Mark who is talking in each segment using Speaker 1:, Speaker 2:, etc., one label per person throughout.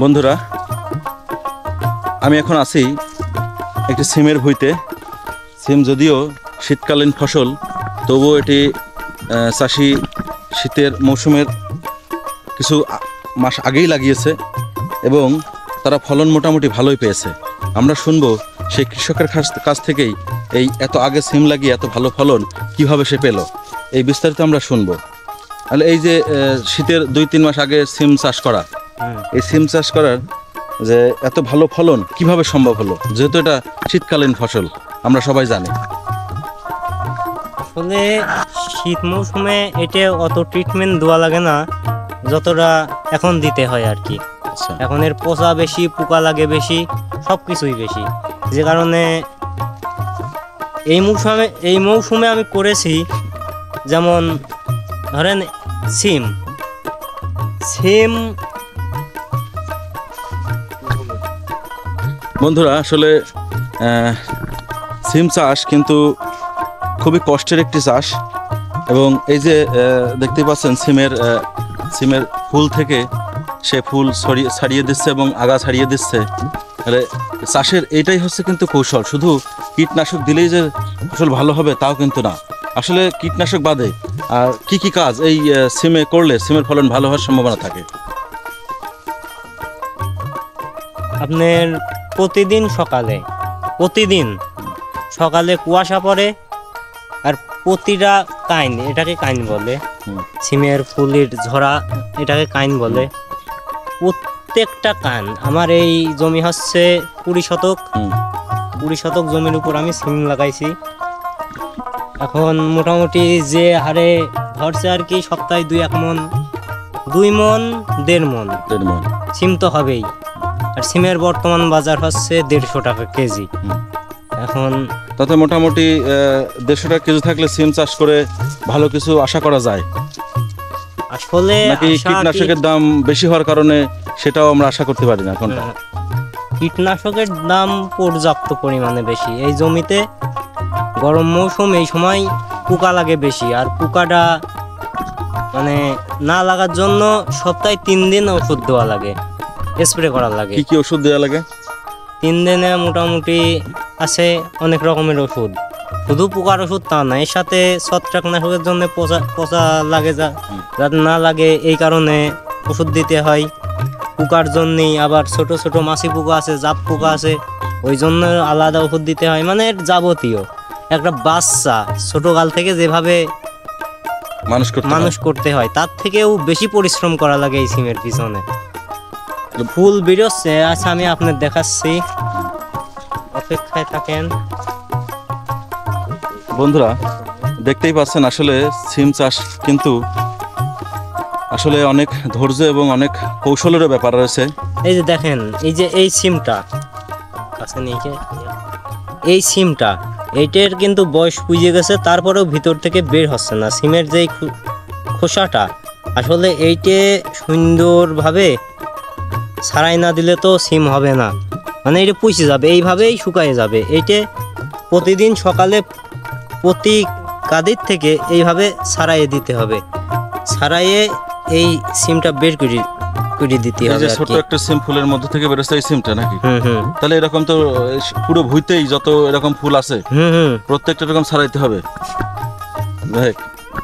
Speaker 1: বন্ধুরা, আমি এখন আছি একটি সিমের ভুঁইতে। সিম যদিও শীতকালীন ফসল, তবুও এটি চাষি শীতের মৌসুমের কিছু মাস আগেই লাগিয়েছে এবং তারা ফলন মোটামুটি ভালোই পেয়েছে। আমরা শুনবো সেই কৃষকের কাছ থেকেই এই এত আগে সিম লাগিয়ে এত ভালো ফলন কিভাবে সে পেল, এই বিস্তারিত আমরা শুনবো। তাহলে এই যে শীতের 2-3 মাস আগে সিম চাষ করা, এই সিম চাষ করার যে এত ভালো ফলন কিভাবে সম্ভব হলো, যেহেতু এটা শীতকালীন ফসল আমরা সবাই জানি।
Speaker 2: আসলে শীত মৌসুমে এটা অত ট্রিটমেন্ট দেওয়া লাগে না যতটা এখন দিতে হয় আর কি। এখন এর পোষা বেশি, পোকা লাগে বেশি, সব কিছুই বেশি, যে কারণে এই মৌসুমে আমি করেছি। যেমন ধরেন সিম
Speaker 1: বন্ধুরা, আসলে সিম চাষ কিন্তু খুবই কষ্টের একটি চাষ এবং এই যে দেখতে পাচ্ছেন সিমের ফুল থেকে সে ফুল ছাড়িয়ে দিচ্ছে এবং আগা ছাড়িয়ে দিচ্ছে। তাহলে চাষের এইটাই হচ্ছে কিন্তু কৌশল। শুধু কীটনাশক দিলেই যে ফসল ভালো হবে তাও কিন্তু না। আসলে কীটনাশক বাদে আর কি কাজ এই সিমে করলে সিমের ফলন ভালো হওয়ার সম্ভাবনা থাকে?
Speaker 2: আপনার প্রতিদিন সকালে কুয়াশা পড়ে, আর প্রতিটা কাইন, এটাকে কাইন বলে, সিমের ফুলের ঝরা এটাকে কাইন বলে। প্রত্যেকটা কান, আমার এই জমি হচ্ছে 20 শতক জমির উপর আমি সিম লাগাইছি। এখন মোটামুটি যে হারে ধরছে আর কি, সপ্তাহে 2 মণ 1.5 মণ সিম তো হবেই। আর সিমের বর্তমান বাজার হচ্ছে 150 টাকা কেজি। এখন
Speaker 1: তাতে মোটামুটি 150 টাকা কেজি থাকলে সিম চাষ করে ভালো কিছু আশা করা যায়।
Speaker 2: আসলে
Speaker 1: নাকি কীটনাশকের দাম বেশি হওয়ার কারণে সেটাও আমরা আশা করতে পারি না? এখন
Speaker 2: কীটনাশকের দাম পর্যাপ্ত পরিমাণে বেশি। এই জমিতে গরম মৌসুম, এই সময় পোকা লাগে বেশি। আর পোকাটা মানে না লাগার জন্য সপ্তাহে 3 দিন ওষুধ দেওয়া লাগে, স্প্রে করা লাগে।
Speaker 1: কি ওষুধ দেওয়া লাগে?
Speaker 2: 3 দিনে মোটামুটি আছে অনেক রকমের ওষুধ, শুধু পোকার ওষুধ তা না, এর সাথে ছত্রাকনাশকের জন্য পচা লাগে, যাতে না লাগে এই কারণে ওষুধ দিতে হয়। পোকার জন্যই আবার ছোট ছোট মাছি পোকা আছে, জাপ পোকা আছে, ওই জন্য আলাদা ওষুধ দিতে হয়। মানে যাবতীয় একটা বাচ্চা ছোটকাল থেকে যেভাবে মানুষ করতে হয় তার থেকেও বেশি পরিশ্রম করা লাগে এই সিমের পিছনে। ফুল বেরোচ্ছে, আচ্ছা আমি আপনার দেখাচ্ছি, অপেক্ষায় থাকেন।
Speaker 1: বন্ধুরা, দেখতেই পাচ্ছেন আসলে সিম চাষ কিন্তু আসলে অনেক ধৈর্য এবং অনেক কৌশলেরও ব্যাপার রয়েছে।
Speaker 2: এই যে দেখেন, এই সিমটা কাছে নিয়ে, এই সিমটা এইটার কিন্তু বয়স পুজে গেছে, তারপরেও ভিতর থেকে বের হচ্ছে না সিমের যে খোসাটা। আসলে এইটে সুন্দরভাবে ছাড়াই না দিলে তো সিম হবে না, মানে এটা পুষে যাবে, এইভাবেই শুকায়ে যাবে। এইটে প্রতিদিন সকালে প্রতি কাদির থেকে এইভাবে ছাড়াইয়ে দিতে হবে, ছাড়াইয়ে এই সিমটা বের করে দিতে হবে।
Speaker 1: ছোট একটা সিম ফুলের মধ্যে থেকে বেরোচ্ছে এই সিমটা নাকি? তাহলে এরকম তো পুরো ভুঁইতেই যত এরকম ফুল আছে প্রত্যেকটা এরকম ছাড়াইতে হবে।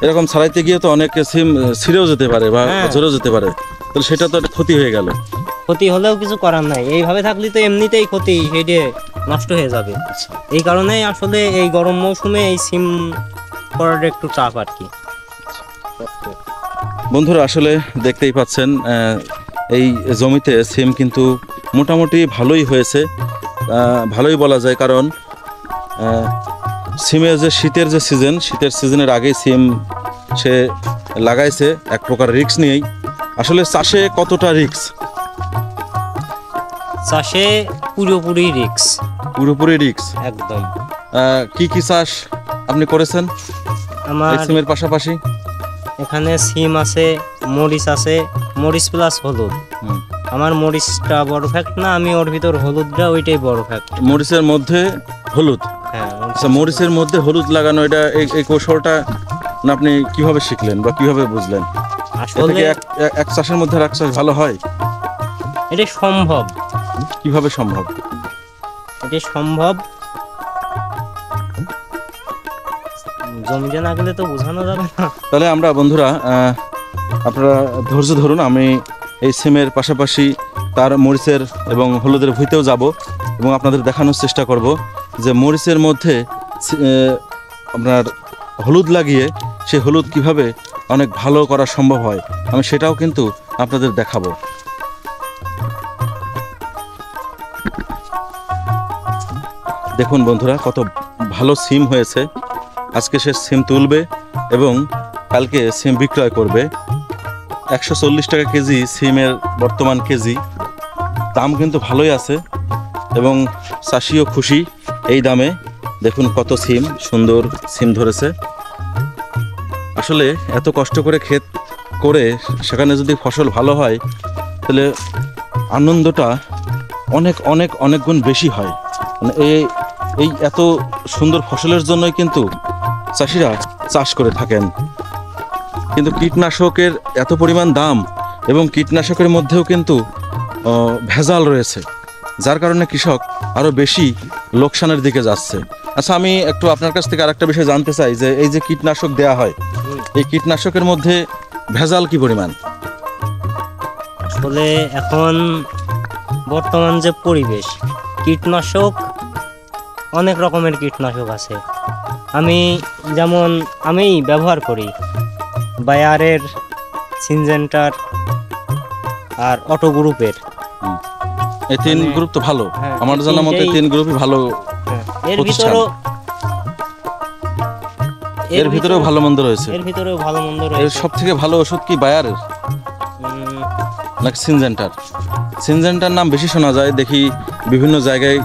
Speaker 1: এরকম ছাড়াইতে গিয়ে তো অনেক সিম ছিঁড়েও যেতে পারে বা ঝরেও যেতে পারে, তাহলে সেটা তো একটা ক্ষতি হয়ে গেল।
Speaker 2: ক্ষতি হলেও কিছু করার নাই, এইভাবে থাকলে তো এমনিতেই ক্ষতি, সেটা নষ্ট হয়ে যাবে। এই কারণেই আসলে এই গরম মৌসুমে এই সিম করাটা একটু চাপ আর কি।
Speaker 1: বন্ধুরা, আসলে দেখতেই পাচ্ছেন এই জমিতে সিম কিন্তু মোটামুটি ভালোই হয়েছে, ভালোই বলা যায়। কারণ সিমের যে শীতের সিজনের আগেই সিম সে লাগাইছে এক প্রকার রিস্ক নিয়েই। আসলে চাষে কতটা রিস্ক?
Speaker 2: চাষে পুরোপুরি রিস্ক একদম।
Speaker 1: কি চাষ আপনি করেছেন
Speaker 2: আমার
Speaker 1: সিমের পাশাপাশি?
Speaker 2: এখানে সিম আছে, মরিচ আছে, মরিচ প্লাস হলুদ। আমার মরিচটা বড় ফ্যাক্ট না, আমি ওর ভিতর হলুদটা, ওইটাই বড় ফ্যাক্ট।
Speaker 1: মরিচের মধ্যে হলুদ?
Speaker 2: হ্যাঁ।
Speaker 1: আচ্ছা, মরিচের মধ্যে হলুদ লাগানো, এটা এই কৌশলটা আপনি কিভাবে শিখলেন বা কিভাবে বুঝলেন? আসলে এক চাষের মধ্যে আর এক চাষ ভালো হয়?
Speaker 2: এটা সম্ভব,
Speaker 1: কিভাবে সম্ভব?
Speaker 2: এটা সম্ভব, জমিতে না গেলে তো বোঝানো যাবে না।
Speaker 1: তাহলে আমরা বন্ধুরা আপনারা ধৈর্য ধরুন, আমি এই সিমের পাশাপাশি তার মরিচের এবং হলুদের ভুঁইতেও যাব এবং আপনাদের দেখানোর চেষ্টা করব যে মরিচের মধ্যে আপনার হলুদ লাগিয়ে সেই হলুদ কিভাবে অনেক ভালো করা সম্ভব হয়, আমি সেটাও কিন্তু আপনাদের দেখাবো। দেখুন বন্ধুরা কত ভালো সিম হয়েছে। আজকে সে সিম তুলবে এবং কালকে সিম বিক্রয় করবে। 140 টাকা কেজি সিমের বর্তমান কেজি, দাম কিন্তু ভালোই আছে এবং চাষিও খুশি এই দামে। দেখুন কত সিম, সুন্দর সিম ধরেছে। আসলে এত কষ্ট করে ক্ষেত করে সেখানে যদি ফসল ভালো হয় তাহলে আনন্দটা অনেক অনেক অনেক গুণ বেশি হয়। মানে এই এত সুন্দর ফসলের জন্যই কিন্তু চাষিরা চাষ করে থাকেন। কিন্তু কীটনাশকের এত পরিমাণ দাম এবং কীটনাশকের মধ্যেও কিন্তু ভেজাল রয়েছে, যার কারণে কৃষক আরও বেশি লোকসানের দিকে যাচ্ছে। আচ্ছা, আমি একটু আপনার কাছ থেকে আরেকটা বিষয় জানতে চাই যে এই যে কীটনাশক দেয়া হয়, এই কীটনাশকের মধ্যে ভেজাল কি পরিমাণ?
Speaker 2: আসলে এখন বর্তমান যে পরিবেশ, কীটনাশক অনেক রকমের কীটনাশক আছে। আমি ব্যবহার করি বায়ারের, সিনজেন্টার আর অটো গ্রুপের।
Speaker 1: এই তিন গ্রুপ তো ভালো,
Speaker 2: হ্যাঁ,
Speaker 1: আমার জানা মতে তিন গ্রুপই ভালো।
Speaker 2: এর
Speaker 1: প্রতিষ্ঠান।
Speaker 2: ভিতরেও
Speaker 1: এর ভিতরেও ভালো মন্দ রয়েছে।
Speaker 2: এর ভিতরেও ভালো মন্দ
Speaker 1: এর
Speaker 2: রয়েছে।
Speaker 1: সব থেকে ভালো ওষুধ কি বায়ারের
Speaker 2: উম,
Speaker 1: নাকি সিনজেন্টার? সিনজেন্টার নাম বেশি শোনা যায়, দেখি বিভিন্ন জায়গায়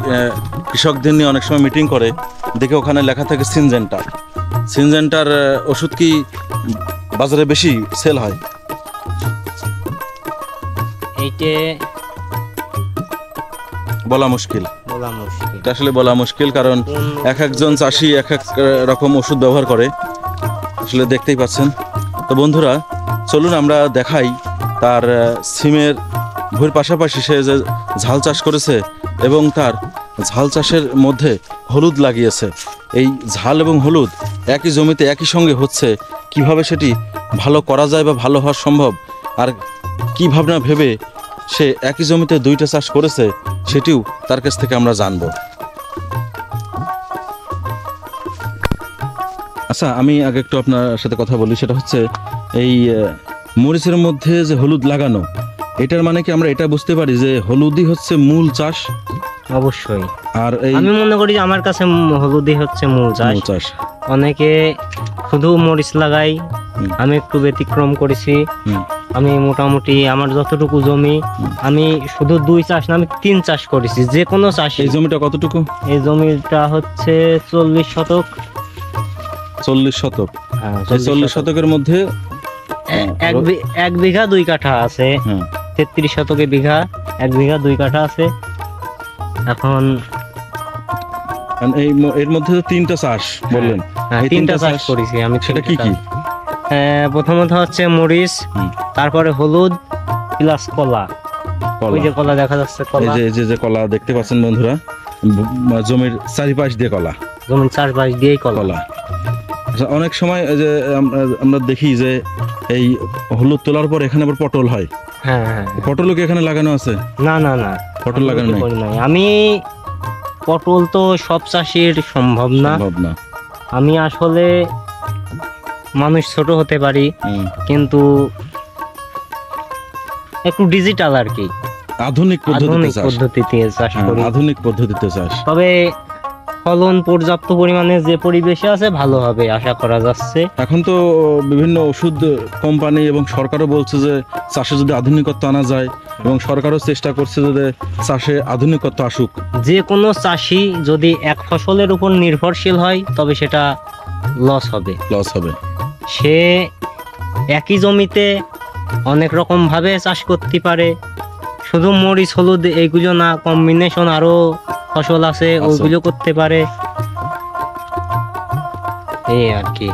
Speaker 1: কৃষকদের নিয়ে অনেক সময় মিটিং করে, দেখে ওখানে লেখা থাকে সিনজেন্টার। সিনজেন্টার ওষুধ কি বাজারে বেশি সেল হয়?
Speaker 2: এইটে
Speaker 1: বলা মুশকিল,
Speaker 2: বলা মুশকিল।
Speaker 1: এটা আসলে বলা মুশকিল, কারণ এক একজন চাষি এক এক রকম ওষুধ ব্যবহার করে, আসলে দেখতেই পাচ্ছেন। তো বন্ধুরা চলুন আমরা দেখাই তার সিমের ভুঁইয়ের পাশাপাশি সে যে ঝাল চাষ করেছে এবং তার ঝাল চাষের মধ্যে হলুদ লাগিয়েছে। এই ঝাল এবং হলুদ একই জমিতে একই সঙ্গে হচ্ছে, কিভাবে সেটি ভালো করা যায় বা ভালো হওয়া সম্ভব, আর কি ভাবনা ভেবে সে একই জমিতে দুইটা চাষ করেছে সেটিও তার কাছ থেকে আমরা জানব। আচ্ছা, আমি আগে একটু আপনার সাথে কথা বলি, সেটা হচ্ছে এই মরিচের মধ্যে যে হলুদ লাগানো, এটার মানে কি আমরা এটা বুঝতে পারি যে হলুদই হচ্ছে মূল চাষ?
Speaker 2: অবশ্যই।
Speaker 1: আর এই
Speaker 2: আমি মনে করি যে আমার কাছে হলুদই হচ্ছে মূল চাষ।
Speaker 1: মূল চাষ।
Speaker 2: অনেকে শুধু মরিচ লাগাই,
Speaker 1: হুম।
Speaker 2: আমি একটু ব্যতিক্রম করেছি।
Speaker 1: হুম।
Speaker 2: আমি মোটামুটি আমার যতটুকু জমি, আমি শুধু 2 চাষ না, আমি 3 চাষ করেছি। যে কোনো চাষে।
Speaker 1: এই জমিটা কতটুকু?
Speaker 2: এই জমিটা হচ্ছে 40 শতক।
Speaker 1: 40 শতক।
Speaker 2: হ্যাঁ,
Speaker 1: এই 40 শতকের মধ্যে
Speaker 2: এক বিঘা 2 কাঠা আছে।
Speaker 1: হ্যাঁ,
Speaker 2: 33 শতকে বিঘা, 1 বিঘা 2 কাঠা আছে। এখন
Speaker 1: এর মধ্যে তো 3টা চাষ বললেন।
Speaker 2: হ্যাঁ,
Speaker 1: এই
Speaker 2: 3টা চাষ করেছি আমি।
Speaker 1: সেটা কি কি?
Speaker 2: প্রথমত হচ্ছে মরিচ,
Speaker 1: হুম।
Speaker 2: তারপরে হলুদ, প্লাস কলা।
Speaker 1: কলা।
Speaker 2: ওই যে কলা দেখা যাচ্ছে,
Speaker 1: এই
Speaker 2: কলা।
Speaker 1: যে কলা দেখতে পাচ্ছেন বন্ধুরা, জমির চারিপাশ দিয়ে কলা।
Speaker 2: জমির চারপাশ দিয়েই কলা।
Speaker 1: কলা। আচ্ছা, অনেক সময় এই যে আমরা দেখি যে এই হলুদ তোলার পর এখানে আবার পটল হয়।
Speaker 2: হ্যাঁ, হ্যাঁ।
Speaker 1: পটলও কি এখানে লাগানো আছে?
Speaker 2: না, না, না,
Speaker 1: পটল লাগানো
Speaker 2: আমি
Speaker 1: নাই?
Speaker 2: করি নাই। আমি পটল তো সব চাষির সম্ভব না।
Speaker 1: সম্ভব না।
Speaker 2: আমি আসলে মানুষ ছোট হতে পারি,
Speaker 1: হুম।
Speaker 2: কিন্তু একটু ডিজিটাল আর কি,
Speaker 1: আধুনিক
Speaker 2: আধুনিক
Speaker 1: চাষ।
Speaker 2: পদ্ধতিতে চাষ
Speaker 1: হ্যাঁ,
Speaker 2: করি।
Speaker 1: আধুনিক পদ্ধতিতে চাষ।
Speaker 2: তবে ফলন পর্যাপ্ত পরিমাণে যে পরিবেশে আছে ভালো হবে আশা করা যাচ্ছে।
Speaker 1: এখন তো বিভিন্ন ওষুধ কোম্পানি এবং সরকারও বলছে যে চাষে যদি আধুনিকত্ব আনা যায়, এবং সরকারও চেষ্টা করছে যে চাষে আধুনিকত্ব আসুক।
Speaker 2: যে কোনো চাষি যদি এক ফসলের উপর নির্ভরশীল হয় তবে সেটা লস হবে।
Speaker 1: লস হবে।
Speaker 2: সে একই জমিতে অনেক রকম ভাবে চাষ করতে পারে, শুধু মরিচ হলুদ এইগুলো না, কম্বিনেশন আরো ফসল আছে, ওইগুলো করতে পারে, এই আর কি।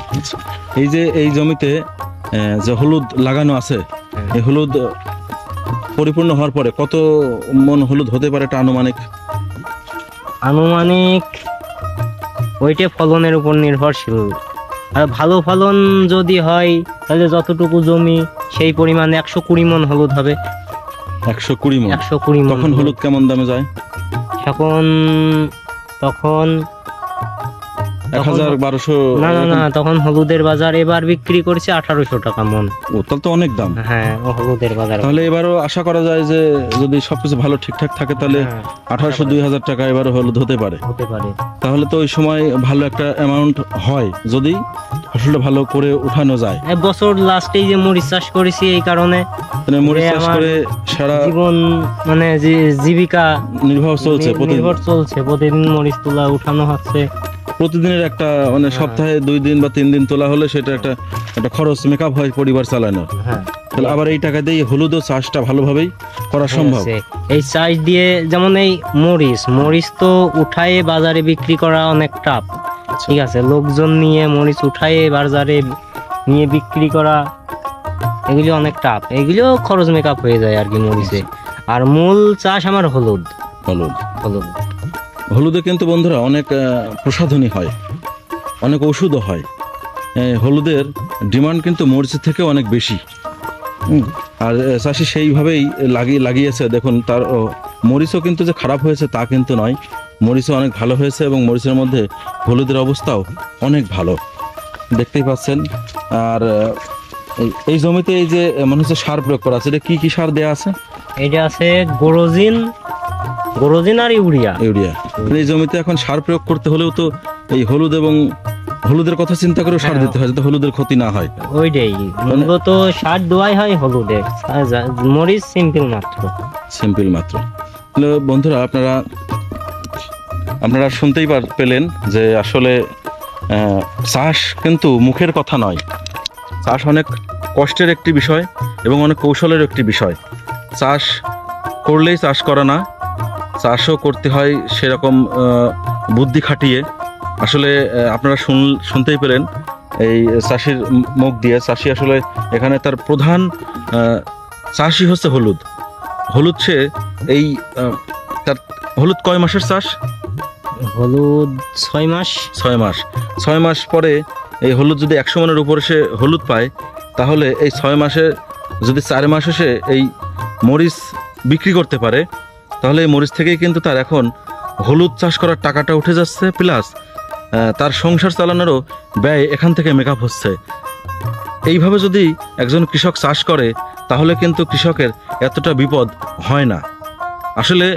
Speaker 1: এই যে এই জমিতে যে হলুদ লাগানো আছে, এই হলুদ পরিপূর্ণ হওয়ার পরে কত মন হলুদ হতে পারে এটা আনুমানিক?
Speaker 2: আনুমানিক ওইটা ফলনের উপর নির্ভরশীল। আর ভালো ফলন যদি হয় তাহলে যতটুকু জমি সেই পরিমাণে 120 মন হলুদ হবে।
Speaker 1: 120 মন।
Speaker 2: 120 মন
Speaker 1: তখন হলুদ কেমন দামে যায়?
Speaker 2: তখন তখন
Speaker 1: 1000-1200?
Speaker 2: না, তখন হলুদের বাজার এবার বিক্রি করছে 1800 টাকা মন।
Speaker 1: ও, তাহলে তো অনেক দাম।
Speaker 2: হ্যাঁ, ও হলুদের বাজার।
Speaker 1: তাহলে এবারও আশা করা যায় যে যদি সবকিছু ভালো ঠিকঠাক থাকে তাহলে
Speaker 2: হ্যাঁ,
Speaker 1: 1800-2000 টাকা এবারও হলুদ হতে পারে।
Speaker 2: হতে পারে।
Speaker 1: তাহলে তো ওই সময় ভালো একটা অ্যামাউন্ট হয় যদি ফসলটা ভালো করে উঠানো যায়।
Speaker 2: এই বছর লাস্টেই যে মরিচ চাষ করেছি এই কারণে
Speaker 1: মানে মরিচ চাষ
Speaker 2: আমার
Speaker 1: করে সারা
Speaker 2: জীবন মানে জীবিকা
Speaker 1: নির্বাহ চলছে।
Speaker 2: নির্ভর চলছে, প্রতিদিন মরিচ তোলা উঠানো হচ্ছে।
Speaker 1: প্রতিদিনের একটা মানে সপ্তাহে 2 দিন বা 3 দিন তোলা হলে সেটা একটা খরচ মেকআপ হয় পরিবার চালানোর।
Speaker 2: হ্যাঁ,
Speaker 1: তাহলে আবার এই টাকা দিয়ে হলুদও চাষটা ভালোভাবেই করা সম্ভব।
Speaker 2: এই চাষ দিয়ে যেমন এই মরিচ তো উঠায়ে বাজারে বিক্রি করা অনেক টাফ। ঠিক আছে, লোকজন নিয়ে মরিচ উঠায়ে বাজারে নিয়ে বিক্রি করা এগুলি অনেক টাফ। এগুলিও খরচ মেকআপ হয়ে যায় আর কি মরিচে। আর মূল চাষ আমার হলুদ।
Speaker 1: হলুদে কিন্তু বন্ধুরা অনেক প্রসাধনী হয়, অনেক ওষুধও হয়। হলুদের ডিমান্ড কিন্তু মরিচের থেকে অনেক বেশি। আর চাষি সেইভাবেই লাগিয়েছে। দেখুন তার মরিচও কিন্তু যে খারাপ হয়েছে তা কিন্তু নয়, মরিচও অনেক ভালো হয়েছে এবং মরিচের মধ্যে হলুদের অবস্থাও অনেক ভালো, দেখতেই পাচ্ছেন। আর এই জমিতে এই যে মনে হচ্ছে সার প্রয়োগ করা আছে, এটা কি সার দেয়া আছে?
Speaker 2: এটা আছে গোরোজিন আর ইউরিয়া।
Speaker 1: এই জমিতে এখন সার প্রয়োগ করতে হলেও তো এই হলুদের কথা চিন্তা করে সার দিতে হয় যাতে হলুদের ক্ষতি না হয়।
Speaker 2: ওইটাই মূলত সার দেওয়াই হয় হলুদে, মরিচ সিম্পল মাত্র।
Speaker 1: বন্ধুরা আপনারা শুনতেই পেলেন যে আসলে চাষ কিন্তু মুখের কথা নয়, চাষ অনেক কষ্টের একটি বিষয় এবং অনেক কৌশলের একটি বিষয়। চাষ করলেই চাষ করা না, চাষও করতে হয় সেরকম বুদ্ধি খাটিয়ে। আসলে আপনারা শুনতেই পেলেন এই চাষির মুখ দিয়ে। চাষি আসলে এখানে তার প্রধান চাষই হচ্ছে হলুদ। সে এই তার হলুদ কয় মাসের চাষ?
Speaker 2: হলুদ 6 মাস।
Speaker 1: 6 মাস পরে এই হলুদ যদি 100 মনের উপরে সে হলুদ পায় তাহলে এই 6 মাসে যদি 4 মাসে সে এই মরিচ বিক্রি করতে পারে তাহলে এই মরিচ থেকেই কিন্তু তার এখন হলুদ চাষ করার টাকাটা উঠে যাচ্ছে, প্লাস তার সংসার চালানোরও ব্যয় এখান থেকে মেকআপ হচ্ছে। এইভাবে যদি একজন কৃষক চাষ করে তাহলে কিন্তু কৃষকের এতটা বিপদ হয় না। আসলে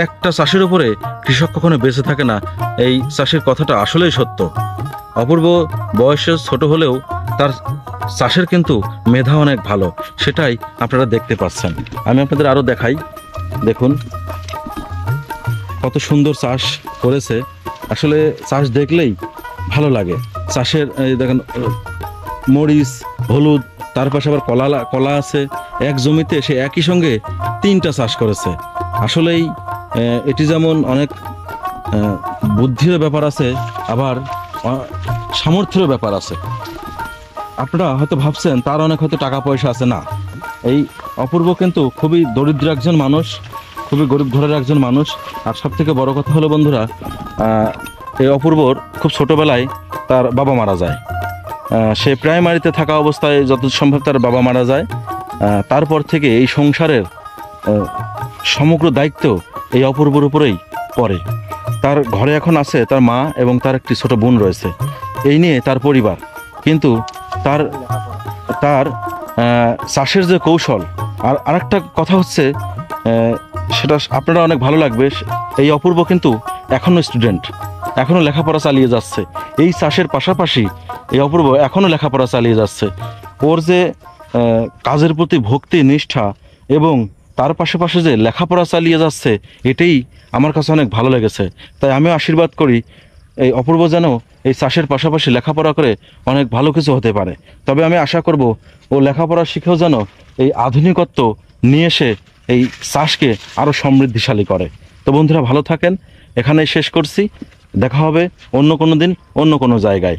Speaker 1: একটা চাষের উপরে কৃষক কখনো বেঁচে থাকে না, এই চাষের কথাটা আসলেই সত্য। অপূর্ব বয়সে ছোট হলেও তার চাষের কিন্তু মেধা অনেক ভালো, সেটাই আপনারা দেখতে পাচ্ছেন। আমি আপনাদের আরও দেখাই, দেখুন কত সুন্দর চাষ করেছে। আসলে চাষ দেখলেই ভালো লাগে। চাষের দেখেন মরিচ, হলুদ, তার পাশে আবার কলা আছে। এক জমিতে সে একই সঙ্গে 3টা চাষ করেছে। আসলেই এটি যেমন অনেক বুদ্ধির ব্যাপার আছে, আবার সামর্থ্যের ব্যাপার আছে। আপনারা হয়তো ভাবছেন তার অনেক হয়তো টাকা পয়সা আছে, না। এই অপূর্ব কিন্তু খুবই দরিদ্র একজন মানুষ, খুবই গরিব ঘরের একজন মানুষ। আর সব থেকে বড় কথা হলো বন্ধুরা, এই অপূর্বর খুব ছোটবেলায় তার বাবা মারা যায়। সে প্রাইমারিতে থাকা অবস্থায় যত সম্ভব তার বাবা মারা যায়। তারপর থেকে এই সংসারের সমগ্র দায়িত্ব এই অপূর্বর উপরেই পড়ে। তার ঘরে এখন আছে তার মা এবং তার একটি ছোট বোন রয়েছে, এই নিয়ে তার পরিবার। কিন্তু তার চাষের যে কৌশল, আর আরেকটা কথা হচ্ছে সেটা আপনারা অনেক ভালো লাগবে, এই অপূর্ব কিন্তু এখনও স্টুডেন্ট, এখনও লেখাপড়া চালিয়ে যাচ্ছে। এই চাষের পাশাপাশি এই অপূর্ব এখনও লেখাপড়া চালিয়ে যাচ্ছে। ওর যে কাজের প্রতি ভক্তি, নিষ্ঠা এবং তার পাশাপাশি যে লেখাপড়া চালিয়ে যাচ্ছে, এটাই আমার কাছে অনেক ভালো লেগেছে। তাই আমিও আশীর্বাদ করি এই অপূর্ব যেন এই চাষের পাশাপাশি লেখাপড়া করে অনেক ভালো কিছু হতে পারে। তবে আমি আশা করব ও লেখাপড়া শিখেও যেন এই আধুনিকত্ব নিয়ে এসে এই চাষকে আরও সমৃদ্ধিশালী করে। তো বন্ধুরা ভালো থাকেন, এখানেই শেষ করছি। দেখা হবে অন্য কোনো দিন অন্য কোনো জায়গায়।